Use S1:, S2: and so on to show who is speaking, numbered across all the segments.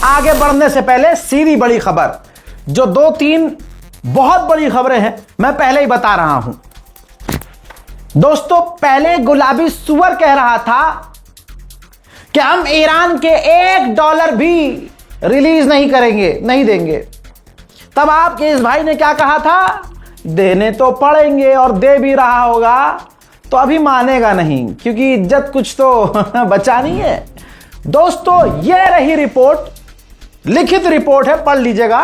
S1: आगे बढ़ने से पहले सीधी बड़ी खबर, जो 2-3 बहुत बड़ी खबरें हैं, मैं पहले ही बता रहा हूं। दोस्तों, पहले गुलाबी सुअर कह रहा था कि हम ईरान के $1 भी रिलीज नहीं करेंगे, नहीं देंगे। तब आपके इस भाई ने क्या कहा था, देने तो पड़ेंगे और दे भी रहा होगा, तो अभी मानेगा नहीं, क्योंकि इज्जत कुछ तो बचा नहीं है। दोस्तों, यह रही रिपोर्ट, लिखित रिपोर्ट है, पढ़ लीजिएगा।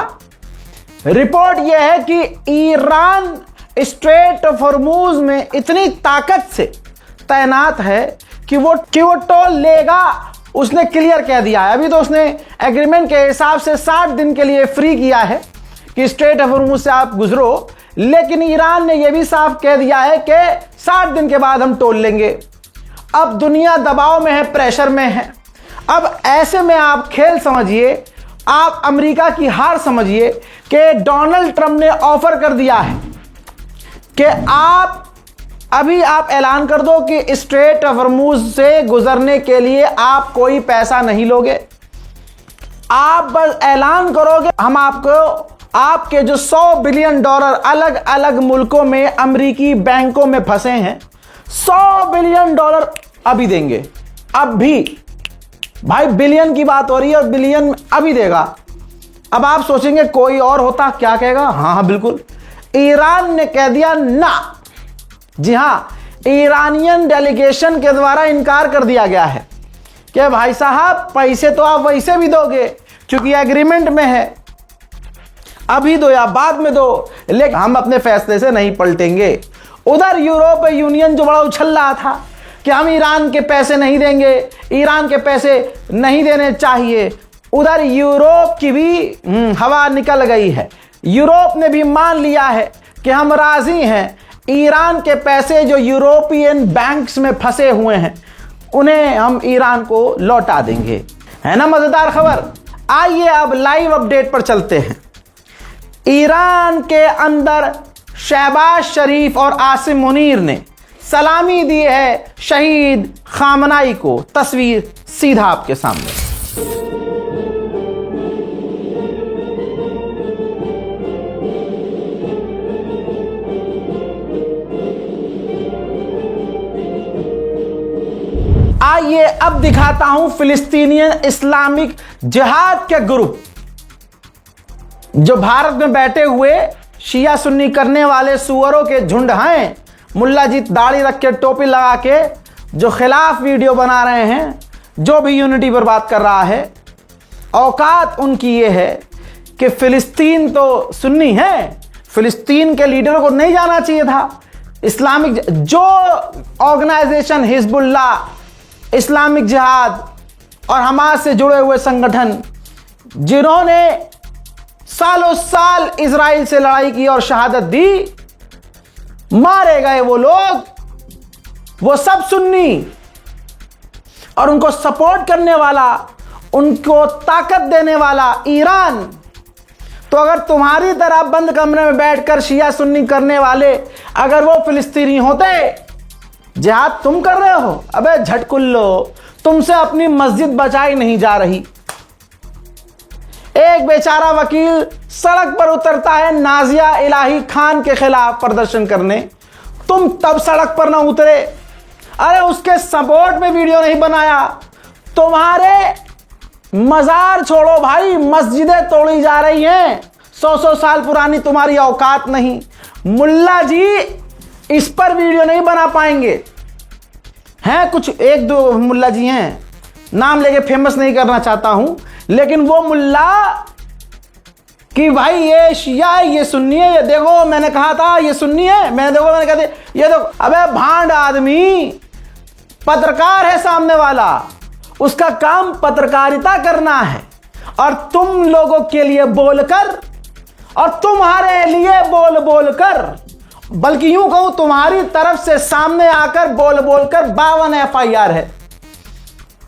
S1: रिपोर्ट यह है कि ईरान स्ट्रेट ऑफ हॉर्मूज में इतनी ताकत से तैनात है कि वो टोल लेगा। उसने क्लियर कह दिया है, अभी तो उसने एग्रीमेंट के हिसाब से 60 दिन के लिए फ्री किया है कि स्ट्रेट ऑफ हॉर्मूज से आप गुजरो, लेकिन ईरान ने यह भी साफ कह दिया है कि 60 दिन के बाद हम टोल लेंगे। अब दुनिया दबाव में है, प्रेशर में है। अब ऐसे में आप खेल समझिए, आप अमेरिका की हार समझिए कि डोनाल्ड ट्रंप ने ऑफर कर दिया है कि आप ऐलान कर दो कि स्ट्रेट ऑफ हॉर्मूज से गुजरने के लिए आप कोई पैसा नहीं लोगे। आप बस ऐलान करोगे, हम आपके जो $100 बिलियन अलग अलग मुल्कों में अमेरिकी बैंकों में फंसे हैं, $100 बिलियन अभी देंगे। अब भी भाई बिलियन की बात हो रही है और बिलियन अभी देगा। अब आप सोचेंगे कोई और होता क्या कहेगा? हाँ बिल्कुल, ईरान ने कह दिया ना। जी हां, ईरानियन डेलीगेशन के द्वारा इनकार कर दिया गया है कि भाई साहब पैसे तो आप वैसे भी दोगे क्योंकि एग्रीमेंट में है, अभी दो या बाद में दो, लेकिन हम अपने फैसले से नहीं पलटेंगे। उधर यूरोपीय यूनियन जो बड़ा उछल रहा था कि हम ईरान के पैसे नहीं देंगे, ईरान के पैसे नहीं देने चाहिए, उधर यूरोप की भी हवा निकल गई है। यूरोप ने भी मान लिया है कि हम राजी हैं, ईरान के पैसे जो यूरोपियन बैंक्स में फंसे हुए हैं उन्हें हम ईरान को लौटा देंगे। है ना मजेदार खबर? आइए अब लाइव अपडेट पर चलते हैं। ईरान के अंदर शहबाज शरीफ और आसिम मुनीर ने सलामी दी है शहीद खामनाई को। तस्वीर सीधा आपके सामने। आइए अब दिखाता हूं फिलिस्तीनियन इस्लामिक जिहाद के ग्रुप जो भारत में बैठे हुए शिया सुन्नी करने वाले सुअरों के झुंड हैं। मुल्ला जी दाढ़ी रख के टोपी लगा के जो खिलाफ वीडियो बना रहे हैं, जो भी यूनिटी पर बात कर रहा है, औकात उनकी ये है कि फिलिस्तीन तो सुन्नी है, फिलिस्तीन के लीडरों को नहीं जाना चाहिए था। इस्लामिक जो ऑर्गेनाइजेशन हिजबुल्लाह, इस्लामिक जिहाद और हमास से जुड़े हुए संगठन जिन्होंने सालों साल इजराइल से लड़ाई की और शहादत दी, मारे गए वो लोग, वो सब सुन्नी, और उनको सपोर्ट करने वाला, उनको ताकत देने वाला ईरान। तो अगर तुम्हारी तरह बंद कमरे में बैठकर शिया सुन्नी करने वाले अगर वो फिलिस्तीनी होते, जिहाद तुम कर रहे हो, अबे झटकुल्लो, तुमसे अपनी मस्जिद बचाई नहीं जा रही। एक बेचारा वकील सड़क पर उतरता है नाजिया इलाही खान के खिलाफ प्रदर्शन करने, तुम तब सड़क पर ना उतरे, अरे उसके सपोर्ट में वीडियो नहीं बनाया। तुम्हारे मजार छोड़ो भाई, मस्जिदें तोड़ी जा रही हैं, 100 साल पुरानी तुम्हारी औकात नहीं। मुल्ला जी इस पर वीडियो नहीं बना पाएंगे। हैं कुछ 1-2 मुल्ला जी हैं, नाम लेके फेमस नहीं करना चाहता हूं, लेकिन वो मुल्ला कि भाई ये शिया है, ये सुन्नी है, ये देखो मैंने कहा था ये सुन्नी है, मैंने कहा था ये देखो। अबे भांड आदमी, पत्रकार है सामने वाला, उसका काम पत्रकारिता करना है, और तुम लोगों के लिए बोलकर और तुम्हारे लिए बोल बोलकर, बल्कि यूं कहूं तुम्हारी तरफ से सामने आकर बोल बोलकर 52 FIR है।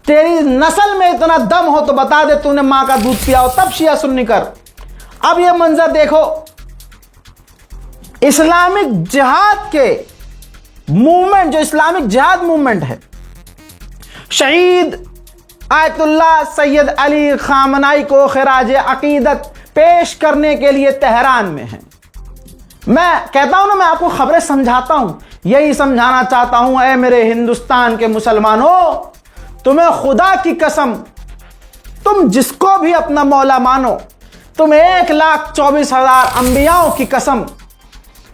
S1: तेरी नस्ल में इतना दम हो तो बता दे तूने मां का दूध पिया हो, तब शिया सुन्नी कर। अब ये मंजर देखो, इस्लामिक जिहाद के मूवमेंट, जो इस्लामिक जिहाद मूवमेंट है, शहीद आयतुल्लाह सैयद अली खामनाई को खिराज अकीदत पेश करने के लिए तेहरान में हैं। मैं कहता हूं ना, मैं आपको खबरें समझाता हूं, यही समझाना चाहता हूं। ऐ मेरे हिंदुस्तान के मुसलमानों, तुम्हें खुदा की कसम, तुम जिसको भी अपना मौला मानो, तुम 1,24,000 अंबियाओं की कसम,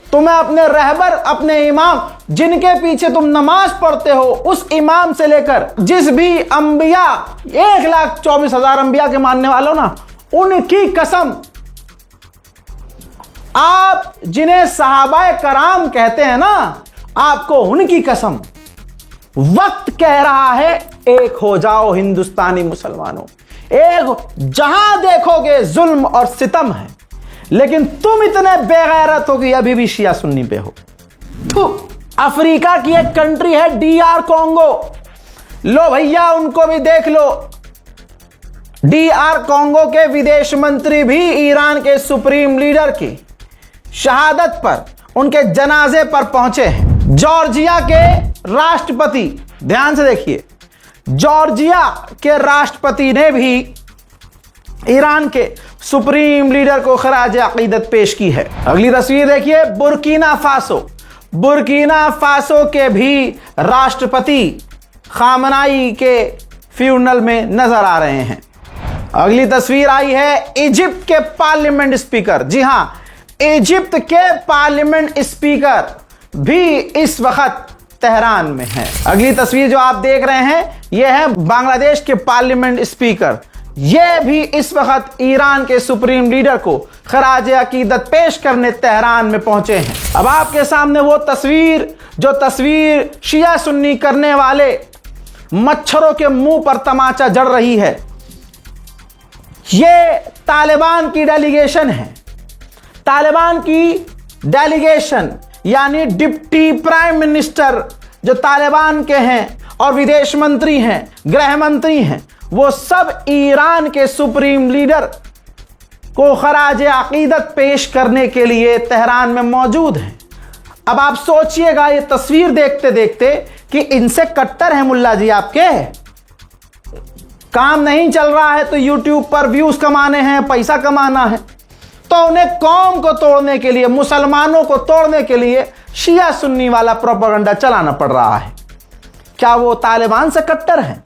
S1: तुम्हें अपने रहबर, अपने इमाम, जिनके पीछे तुम नमाज पढ़ते हो, उस इमाम से लेकर जिस भी अंबिया, 1,24,000 अंबिया के मानने वालों ना, उनकी कसम, आप जिन्हें सहाबाए कराम कहते हैं ना, आपको उनकी कसम, वक्त कह रहा है एक हो जाओ हिंदुस्तानी मुसलमानों। एक, जहां देखोगे जुल्म और सितम है, लेकिन तुम इतने बेगैरत हो कि अभी भी शिया सुन्नी पे हो। अफ्रीका की एक कंट्री है DR कॉन्गो, लो भैया उनको भी देख लो। DR कॉन्गो के विदेश मंत्री भी ईरान के सुप्रीम लीडर की शहादत पर, उनके जनाजे पर पहुंचे हैं। जॉर्जिया के राष्ट्रपति, ध्यान से देखिए, जॉर्जिया के राष्ट्रपति ने भी ईरान के सुप्रीम लीडर को खराज अकीदत पेश की है। अगली तस्वीर देखिए, बुर्किना फासो, बुर्किना फासो के भी राष्ट्रपति खामनाई के फ्यूनरल में नजर आ रहे हैं। अगली तस्वीर आई है इजिप्ट के पार्लियामेंट स्पीकर, जी हां, इजिप्ट के पार्लियामेंट स्पीकर भी इस वक्त तेहरान में है। अगली तस्वीर जो आप देख रहे हैं, यह है बांग्लादेश के पार्लियामेंट स्पीकर, यह भी इस वक्त ईरान के सुप्रीम लीडर को खराज अकीदत पेश करने तेहरान में पहुंचे हैं। अब आपके सामने वो तस्वीर, जो तस्वीर शिया सुन्नी करने वाले मच्छरों के मुंह पर तमाचा जड़ रही है, ये तालिबान की डेलीगेशन है। तालिबान की डेलीगेशन यानी डिप्टी प्राइम मिनिस्टर जो तालिबान के हैं और विदेश मंत्री हैं, गृह मंत्री हैं, वो सब ईरान के सुप्रीम लीडर को खराज अकीदत पेश करने के लिए तेहरान में मौजूद हैं। अब आप सोचिएगा ये तस्वीर देखते देखते कि इनसे कट्टर है मुल्ला जी आपके, काम नहीं चल रहा है तो यूट्यूब पर व्यूज कमाने हैं, पैसा कमाना है, तो उन्हें कौम को तोड़ने के लिए, मुसलमानों को तोड़ने के लिए शिया सुन्नी वाला प्रोपेगेंडा चलाना पड़ रहा है। क्या वो तालिबान से कट्टर हैं?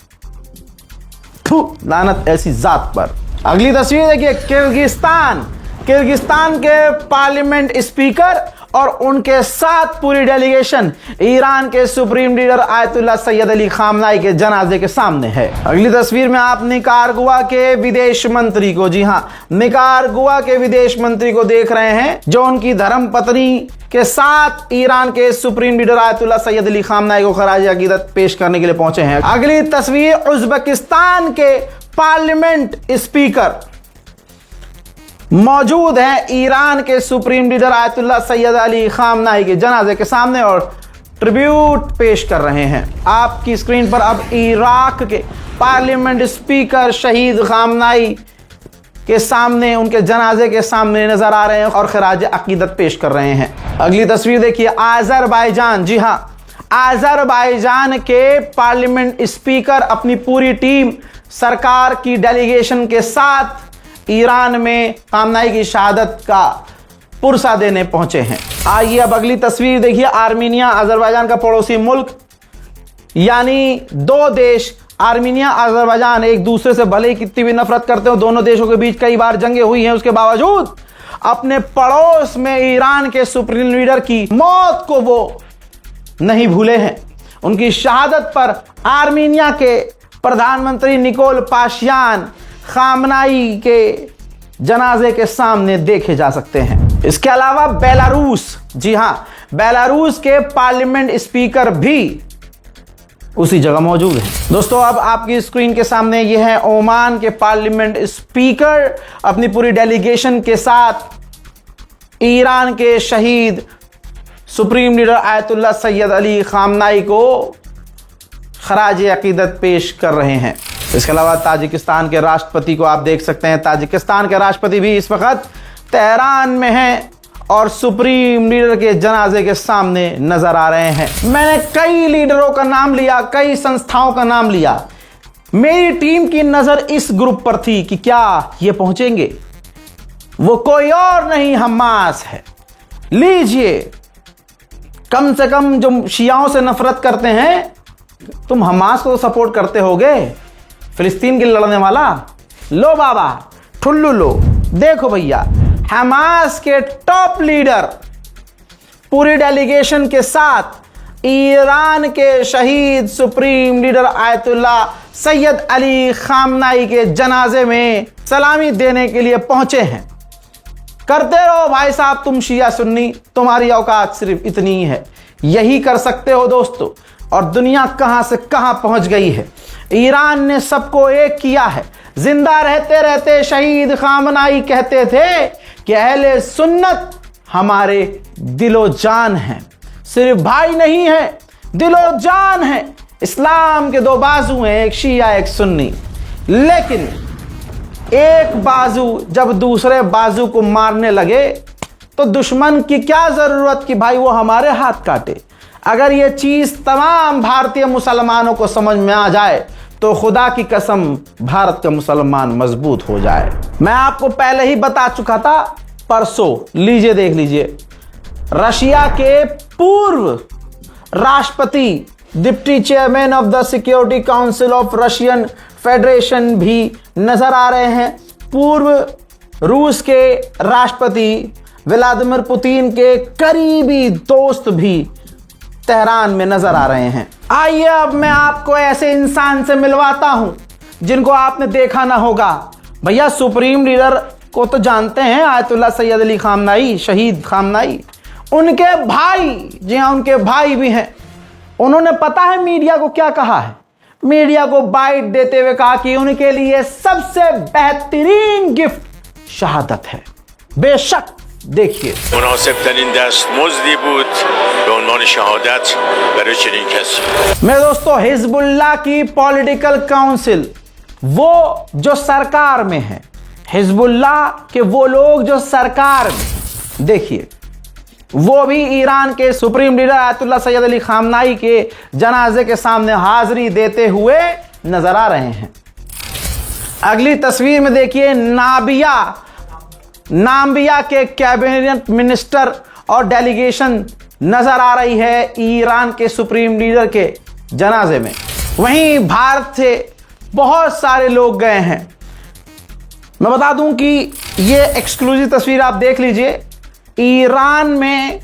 S1: लानत ऐसी जात पर। अगली तस्वीर देखिए, किर्गिस्तान, किर्गिस्तान के पार्लियामेंट स्पीकर और उनके साथ पूरी डेलीगेशन ईरान के supreme leader Ayatollah Syed Ali खामनाई के जनाजे के सामने है। अगली तस्वीर में आप निकारागुआ के विदेश मंत्री को, जी हां, निकारागुआ के विदेश मंत्री को देख रहे हैं, जो उनकी धर्म पत्नी के साथ ईरान के supreme leader Ayatollah Syed Ali खामनाई को खराज अकीदत पेश करने के लिए पहुंचे हैं। अगली तस्वीर उज्बेकिस्तान के पार्लियामेंट स्पीकर मौजूद है ईरान के supreme leader Ayatollah Syed Ali खामनाई के जनाजे के सामने और ट्रिब्यूट पेश कर रहे हैं। आपकी स्क्रीन पर अब इराक के पार्लियामेंट स्पीकर शहीद खामनाई के सामने, उनके जनाजे के सामने नजर आ रहे हैं और खराज अकीदत पेश कर रहे हैं। अगली तस्वीर देखिए, आज़रबाईजान, जी हां, आज़रबाईजान के पार्लियामेंट स्पीकर अपनी पूरी टीम, सरकार की डेलीगेशन के साथ ईरान में खामनाई की शहादत का पुरसा देने पहुंचे हैं। आइए अब अगली तस्वीर देखिए, आर्मीनिया, अजरबैजान का पड़ोसी मुल्क, यानी दो देश, आर्मीनिया, अजरबैजान, एक दूसरे से भले ही कितनी भी नफरत करते हो, दोनों देशों के बीच कई बार जंगें हुई हैं, उसके बावजूद अपने पड़ोस में ईरान के सुप्रीम लीडर की मौत को वो नहीं भूले हैं। उनकी शहादत पर आर्मीनिया के प्रधानमंत्री निकोल पाशियान खामनाई के जनाजे के सामने देखे जा सकते हैं। इसके अलावा बेलारूस, जी हां, बेलारूस के पार्लियामेंट स्पीकर भी उसी जगह मौजूद हैं। दोस्तों अब आपकी स्क्रीन के सामने यह है ओमान के पार्लियामेंट स्पीकर अपनी पूरी डेलीगेशन के साथ ईरान के शहीद supreme leader Ayatollah Syed Ali खामनाई को खराज अकीदत पेश कर रहे हैं। इसके अलावा ताजिकिस्तान के राष्ट्रपति को आप देख सकते हैं, ताजिकिस्तान के राष्ट्रपति भी इस वक्त तेहरान में हैं और सुप्रीम लीडर के जनाजे के सामने नजर आ रहे हैं। मैंने कई लीडरों का नाम लिया, कई संस्थाओं का नाम लिया, मेरी टीम की नजर इस ग्रुप पर थी कि क्या ये पहुंचेंगे। वो कोई और नहीं, हमास है। लीजिए, कम से कम जो शियाओं से नफरत करते हैं, तुम हमास को सपोर्ट करते होगे, फिलिस्तीन के लिए लड़ने वाला। लो बाबा, ठुल्लू लो। देखो भैया, हमास के टॉप लीडर पूरी डेलीगेशन के साथ ईरान के शहीद supreme leader ayatollah Syed Ali खामनाई के जनाजे में सलामी देने के लिए पहुंचे हैं। करते रहो भाई साहब, तुम शिया सुन्नी, तुम्हारी औकात सिर्फ इतनी ही है, यही कर सकते हो दोस्तों। और दुनिया कहां से कहां पहुंच गई है। ईरान ने सबको एक किया है। जिंदा रहते रहते शहीद खामनाई कहते थे कि अहले सुन्नत हमारे दिलो जान हैं। सिर्फ भाई नहीं है, दिलो जान है। इस्लाम के दो बाजू हैं, एक शिया एक सुन्नी। लेकिन एक बाजू जब दूसरे बाजू को मारने लगे तो दुश्मन की क्या जरूरत कि भाई वो हमारे हाथ काटे। अगर ये चीज तमाम भारतीय मुसलमानों को समझ में आ जाए तो खुदा की कसम भारत का मुसलमान मजबूत हो जाए। मैं आपको पहले ही बता चुका था परसों, लीजिए देख लीजिए। रशिया के पूर्व राष्ट्रपति, deputy chairman of the security council of Russian federation भी नजर आ रहे हैं। पूर्व रूस के राष्ट्रपति व्लादिमीर पुतिन के करीबी दोस्त भी तेहरान में नजर आ रहे हैं। आइए अब मैं आपको ऐसे इंसान से मिलवाता हूं जिनको आपने देखा ना होगा। भैया, सुप्रीम लीडर को तो जानते हैं, आयतुल्ला सैयद अली खामनाई, शहीद खामनाई। उनके भाई, जी हाँ, उनके भाई भी हैं। उन्होंने पता है मीडिया को क्या कहा है? मीडिया को बाइट देते हुए कहा कि उनके लिए सबसे बेहतरीन गिफ्ट शहादत है। बेशक, देखिए, मेरे दोस्तों, हिजबुल्लाह की पॉलिटिकल काउंसिल, वो जो सरकार में है, हिजबुल्लाह के वो लोग जो सरकार में, देखिए, वो भी ईरान के supreme leader ayatollah Syed Ali खामनाई के जनाजे के सामने हाजिरी देते हुए नजर आ रहे हैं। अगली तस्वीर में देखिए, नाम्बिया के कैबिनेट मिनिस्टर और डेलीगेशन नजर आ रही है ईरान के सुप्रीम लीडर के जनाजे में। वहीं भारत से बहुत सारे लोग गए हैं। मैं बता दूं कि ये एक्सक्लूसिव तस्वीर आप देख लीजिए। ईरान में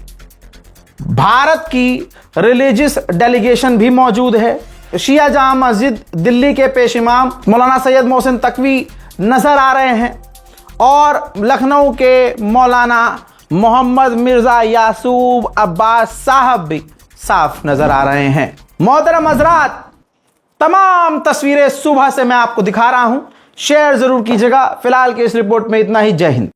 S1: भारत की रिलीजियस डेलीगेशन भी मौजूद है। शिया जामा मस्जिद दिल्ली के पेश इमाम मौलाना सैयद मोहसिन तकवी नजर आ रहे हैं और लखनऊ के मौलाना मोहम्मद मिर्जा यासूब अब्बास साहब भी साफ नजर आ रहे हैं। मोहतरम हज़रात, तमाम तस्वीरें सुबह से मैं आपको दिखा रहा हूं। शेयर जरूर कीजिएगा। फिलहाल के इस रिपोर्ट में इतना ही। जय हिंद।